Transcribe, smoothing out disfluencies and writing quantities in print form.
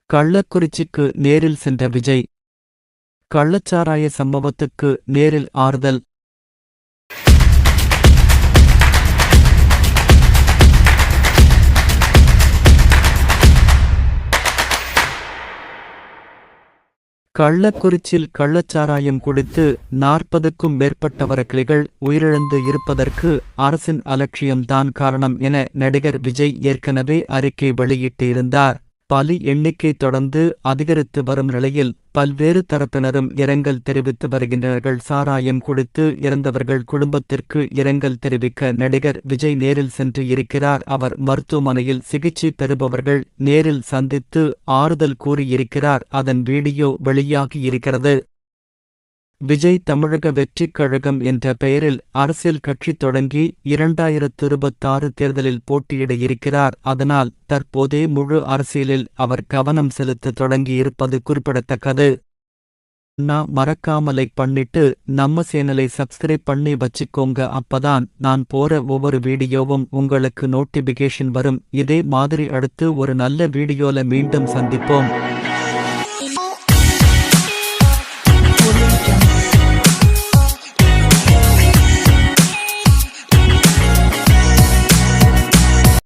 கள்ளக்குறிச்சிக்கு நேரில் சென்ற விஜய். கள்ளச்சாராய சம்பவத்துக்கு நேரில் ஆறுதல். கள்ளக்குறிச்சியில் கள்ளச்சாராயம் குடித்து 40க்கும் மேற்பட்டவர்கள் உயிரிழந்து இருப்பதற்கு அரசின் அலட்சியம்தான் காரணம் என நடிகர் விஜய் ஏற்கனவே அறிக்கை வெளியிட்டிருந்தார். பலி எண்ணிக்கை தொடர்ந்து அதிகரித்து வரும் நிலையில் பல்வேறு தரப்பினரும் இரங்கல் தெரிவித்து வருகின்றனர். சாராயம் குடித்து இறந்தவர்கள் குடும்பத்திற்கு இரங்கல் தெரிவிக்க நடிகர் விஜய் நேரில் சென்று இருக்கிறார். அவர் மருத்துவமனையில் சிகிச்சை பெறுபவர்கள் நேரில் சந்தித்து ஆறுதல் கூறியிருக்கிறார். அதன் வீடியோ வெளியாகி இருக்கிறது. விஜய் தமிழக வெற்றிக் கழகம் என்ற பெயரில் அரசியல் கட்சி தொடங்கி 2026 தேர்தலில் போட்டியிட இருக்கிறார். அதனால் தற்போதே முழு அரசியலில் அவர் கவனம் செலுத்த தொடங்கியிருப்பது குறிப்பிடத்தக்கது. மறக்காம லைக் பண்ணிட்டு நம்ம சேனலை சப்ஸ்கிரைப் பண்ணி வச்சுக்கோங்க. அப்பதான் நான் போற ஒவ்வொரு வீடியோவும் உங்களுக்கு நோட்டிபிகேஷன் வரும். இதே மாதிரி அடுத்து ஒரு நல்ல வீடியோல மீண்டும் சந்திப்போம்.